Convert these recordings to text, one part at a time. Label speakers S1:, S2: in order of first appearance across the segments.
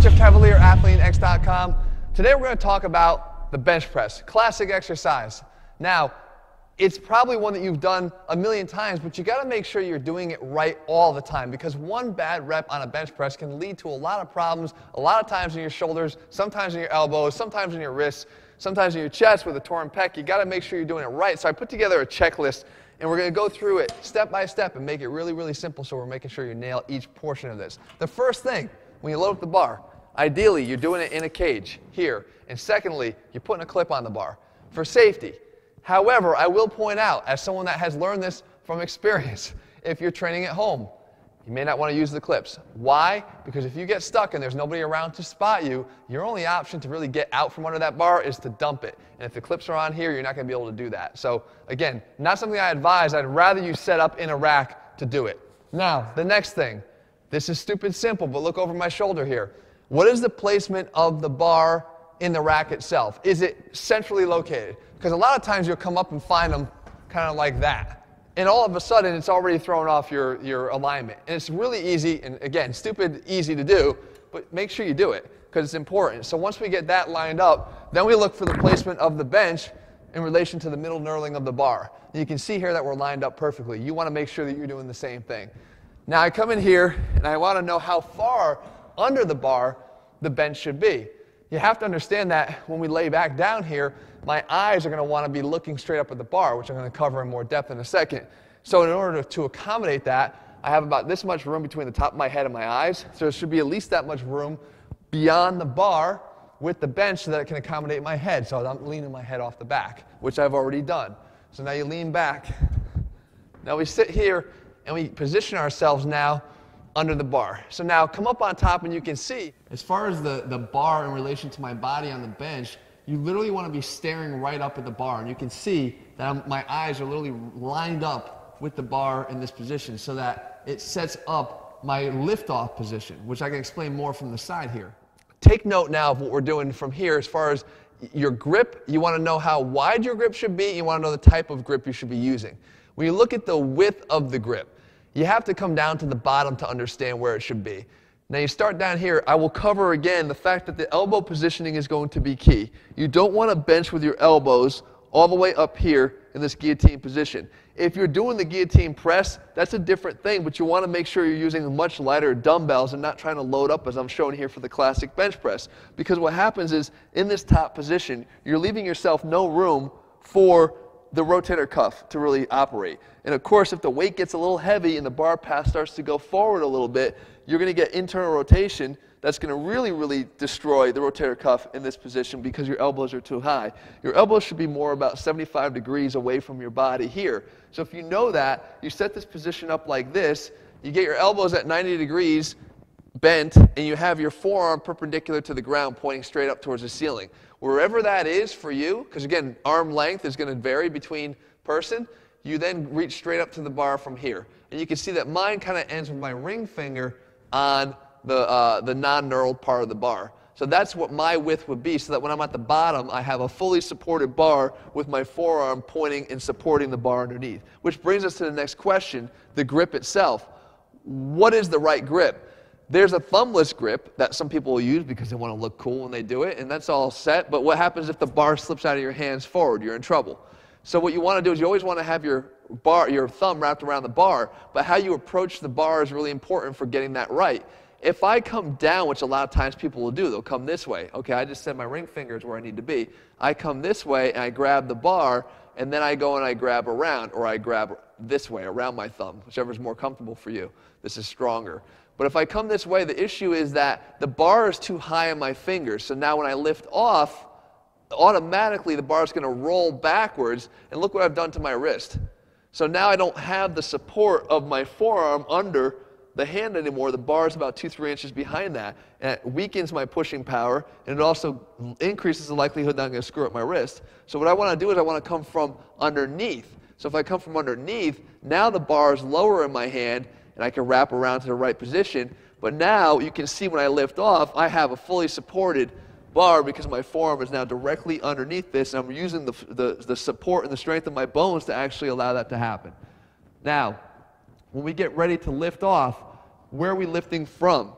S1: Jeff Cavalier, ATHLEAN-X.com. Today we're going to talk about the bench press, classic exercise. Now, it's probably one that you've done a million times, but you got to make sure you're doing it right all the time, because one bad rep on a bench press can lead to a lot of problems, a lot of times in your shoulders, sometimes in your elbows, sometimes in your wrists, sometimes in your chest with a torn pec. You got to make sure you're doing it right. So I put together a checklist, and we're going to go through it step by step and make it really, really simple, so we're making sure you nail each portion of this. The first thing, when you load up the bar, ideally you're doing it in a cage here, and secondly, you're putting a clip on the bar for safety. However, I will point out, as someone that has learned this from experience, if you're training at home, you may not want to use the clips. Why? Because if you get stuck and there's nobody around to spot you, your only option to really get out from under that bar is to dump it. And if the clips are on here, you're not going to be able to do that. So again, not something I advise. I'd rather you set up in a rack to do it. Now, the next thing. This is stupid simple, but look over my shoulder here. What is the placement of the bar in the rack itself? Is it centrally located? Because a lot of times you'll come up and find them kind of like that. And all of a sudden, it's already thrown off your alignment. And it's really easy, and again, stupid easy to do, but make sure you do it, because it's important. So once we get that lined up, then we look for the placement of the bench in relation to the middle knurling of the bar. And you can see here that we're lined up perfectly. You want to make sure that you're doing the same thing. Now I come in here, and I want to know how far under the bar the bench should be. You have to understand that when we lay back down here, my eyes are going to want to be looking straight up at the bar, which I'm going to cover in more depth in a second. So in order to accommodate that, I have about this much room between the top of my head and my eyes. So there should be at least that much room beyond the bar with the bench so that it can accommodate my head. So I'm leaning my head off the back, which I've already done. So now you lean back. Now we sit here and we position ourselves now under the bar. So now come up on top and you can see, as far as the bar in relation to my body on the bench, you literally want to be staring right up at the bar. And you can see that my eyes are literally lined up with the bar in this position so that it sets up my liftoff position, which I can explain more from the side here. Take note now of what we're doing from here as far as your grip. You want to know how wide your grip should be. You want to know the type of grip you should be using. When you look at the width of the grip, you have to come down to the bottom to understand where it should be. Now you start down here. I will cover again the fact that the elbow positioning is going to be key. You don't want to bench with your elbows all the way up here in this guillotine position. If you're doing the guillotine press, that's a different thing, but you want to make sure you're using much lighter dumbbells and not trying to load up as I'm showing here for the classic bench press. Because what happens is, in this top position, you're leaving yourself no room for the rotator cuff to really operate. And of course, if the weight gets a little heavy and the bar pass starts to go forward a little bit, you're going to get internal rotation that's going to really, really destroy the rotator cuff in this position because your elbows are too high. Your elbows should be more about 75 degrees away from your body here. So if you know that, you set this position up like this, you get your elbows at 90 degrees bent, and you have your forearm perpendicular to the ground pointing straight up towards the ceiling. Wherever that is for you, because again, arm length is going to vary between person, you then reach straight up to the bar from here. And you can see that mine kind of ends with my ring finger on the non-knurled part of the bar. So that's what my width would be, so that when I'm at the bottom, I have a fully supported bar with my forearm pointing and supporting the bar underneath. Which brings us to the next question, the grip itself. What is the right grip? There's a thumbless grip that some people will use because they want to look cool when they do it, and that's all set. But what happens if the bar slips out of your hands forward? You're in trouble. So what you want to do is you always want to have your thumb wrapped around the bar, but how you approach the bar is really important for getting that right. If I come down, which a lot of times people will do, they'll come this way. Okay, I just said my ring finger is where I need to be. I come this way and I grab the bar, and then I go and I grab around, or I grab this way, around my thumb, whichever is more comfortable for you. This is stronger. But if I come this way, the issue is that the bar is too high on my fingers. So now when I lift off, automatically the bar is going to roll backwards, and look what I've done to my wrist. So now I don't have the support of my forearm under the hand anymore. The bar is about 2-3 inches behind that, and it weakens my pushing power, and it also increases the likelihood that I'm going to screw up my wrist. So what I want to do is I want to come from underneath. So if I come from underneath, now the bar is lower in my hand, and I can wrap around to the right position. But now you can see when I lift off, I have a fully supported bar because my forearm is now directly underneath this, and I'm using the support and the strength of my bones to actually allow that to happen. Now, when we get ready to lift off, where are we lifting from?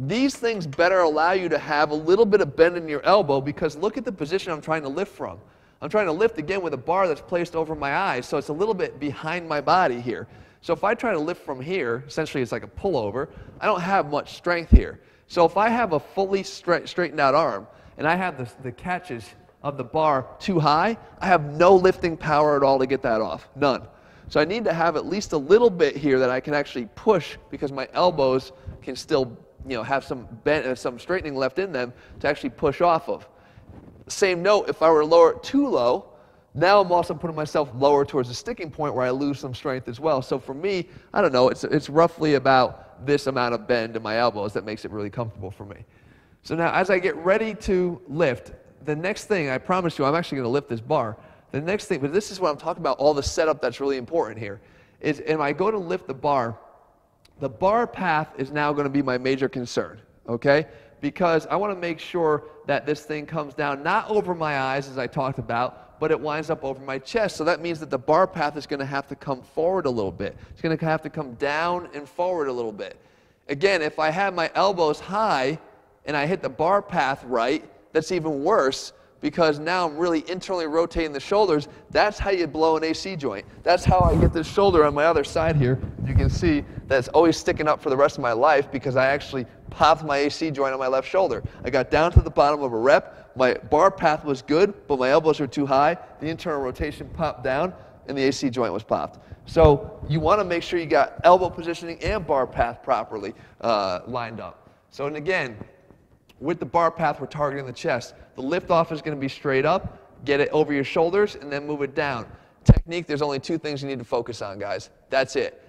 S1: these things better allow you to have a little bit of bend in your elbow, because look at the position I'm trying to lift from. I'm trying to lift again with a bar that's placed over my eyes, so it's a little bit behind my body here. So if I try to lift from here, essentially it's like a pullover, I don't have much strength here. So if I have a fully straightened out arm, and I have the catches of the bar too high, I have no lifting power at all to get that off, none. So I need to have at least a little bit here that I can actually push, because my elbows can still, have some bend, some straightening left in them to actually push off of. Same note, if I were to lower it too low, now I'm also putting myself lower towards the sticking point where I lose some strength as well. So for me, I don't know, it's roughly about this amount of bend in my elbows that makes it really comfortable for me. So now as I get ready to lift, the next thing, I promise you, I'm actually going to lift this bar. The next thing, but this is what I'm talking about, all the setup that's really important here, is when I go to lift the bar path is now going to be my major concern, okay? Because I want to make sure that this thing comes down, not over my eyes as I talked about, but it winds up over my chest. So that means that the bar path is going to have to come forward a little bit. It's going to have to come down and forward a little bit. Again, if I have my elbows high and I hit the bar path right, that's even worse, because now I'm really internally rotating the shoulders. That's how you blow an AC joint. That's how I get this shoulder on my other side here. You can see that's always sticking up for the rest of my life, because I actually popped my AC joint on my left shoulder. I got down to the bottom of a rep. My bar path was good, but my elbows were too high. The internal rotation popped down, and the AC joint was popped. So you want to make sure you got elbow positioning and bar path properly lined up. So, and again, with the bar path, we're targeting the chest. The lift off is going to be straight up, get it over your shoulders, and then move it down. Technique, there's only two things you need to focus on, guys. That's it.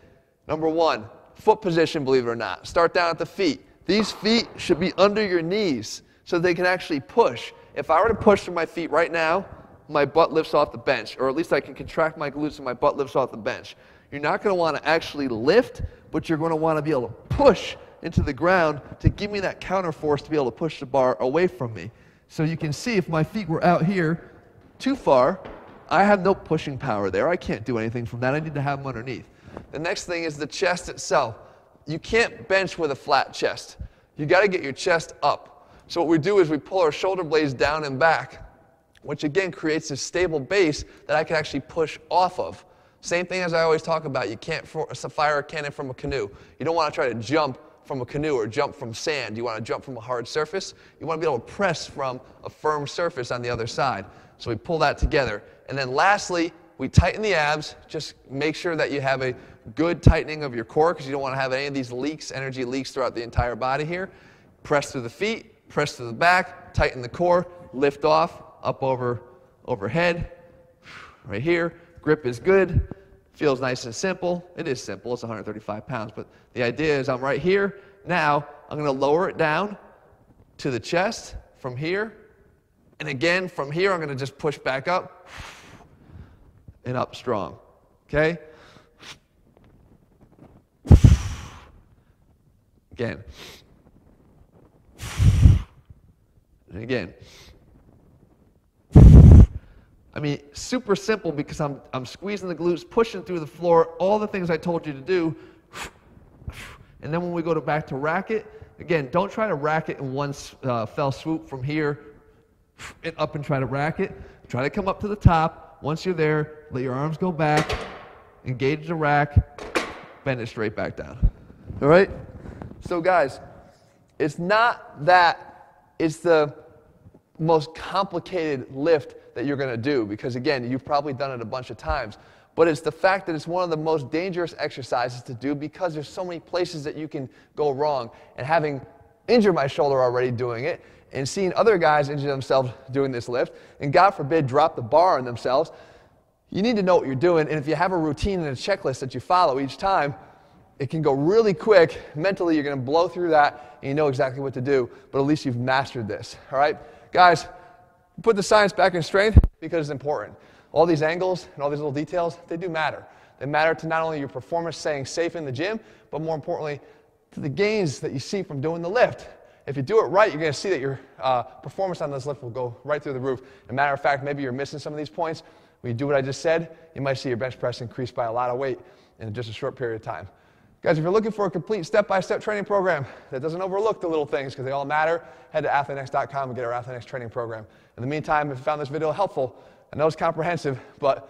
S1: Number one, foot position, believe it or not. Start down at the feet. These feet should be under your knees so they can actually push. If I were to push from my feet right now, my butt lifts off the bench, or at least I can contract my glutes and my butt lifts off the bench. You're not going to want to actually lift, but you're going to want to be able to push into the ground to give me that counter force to be able to push the bar away from me. So you can see if my feet were out here too far, I have no pushing power there. I can't do anything from that. I need to have them underneath. The next thing is the chest itself. You can't bench with a flat chest. You got to get your chest up. So what we do is we pull our shoulder blades down and back, which again creates a stable base that I can actually push off of. Same thing as I always talk about. You can't fire a cannon from a canoe. You don't want to try to jump from a canoe or jump from sand. You want to jump from a hard surface. You want to be able to press from a firm surface on the other side. So we pull that together. And then lastly, we tighten the abs. Just make sure that you have a good tightening of your core, because you don't want to have any of these leaks, energy leaks throughout the entire body here. Press through the feet, press through the back, tighten the core, lift off, up overhead, right here. Grip is good. Feels nice and simple. It is simple. It's 135 pounds. But the idea is I'm right here. Now I'm going to lower it down to the chest from here. And again, from here, I'm going to just push back up and up strong. Okay? Again. And again. I mean, super simple, because I'm squeezing the glutes, pushing through the floor, all the things I told you to do. And then when we go back to racket, again, don't try to rack it in one fell swoop from here and up and try to rack it. Try to come up to the top. Once you're there, let your arms go back, engage the rack, bend it straight back down. All right? So guys, it's not that it's the most complicated lift that you're going to do, because again, you've probably done it a bunch of times, but it's the fact that it's one of the most dangerous exercises to do, because there's so many places that you can go wrong. And having injured my shoulder already doing it, and seeing other guys injure themselves doing this lift, and God forbid drop the bar on themselves, you need to know what you're doing. And if you have a routine and a checklist that you follow each time, it can go really quick. Mentally, you're going to blow through that, and you know exactly what to do, but at least you've mastered this. All right? Guys, put the science back in strength, because it's important. All these angles and all these little details, they do matter. They matter to not only your performance staying safe in the gym, but more importantly, to the gains that you see from doing the lift. If you do it right, you're going to see that your performance on this lift will go right through the roof. As a matter of fact, maybe you're missing some of these points. When you do what I just said, you might see your bench press increase by a lot of weight in just a short period of time. Guys, if you're looking for a complete step-by-step training program that doesn't overlook the little things because they all matter, head to ATHLEAN-X.com and get our ATHLEAN-X training program. In the meantime, if you found this video helpful, I know it's comprehensive, but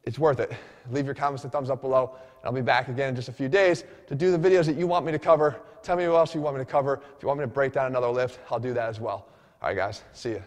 S1: it's worth it. Leave your comments and thumbs up below, and I'll be back again in just a few days to do the videos that you want me to cover. Tell me what else you want me to cover. If you want me to break down another lift, I'll do that as well. All right, guys, see you.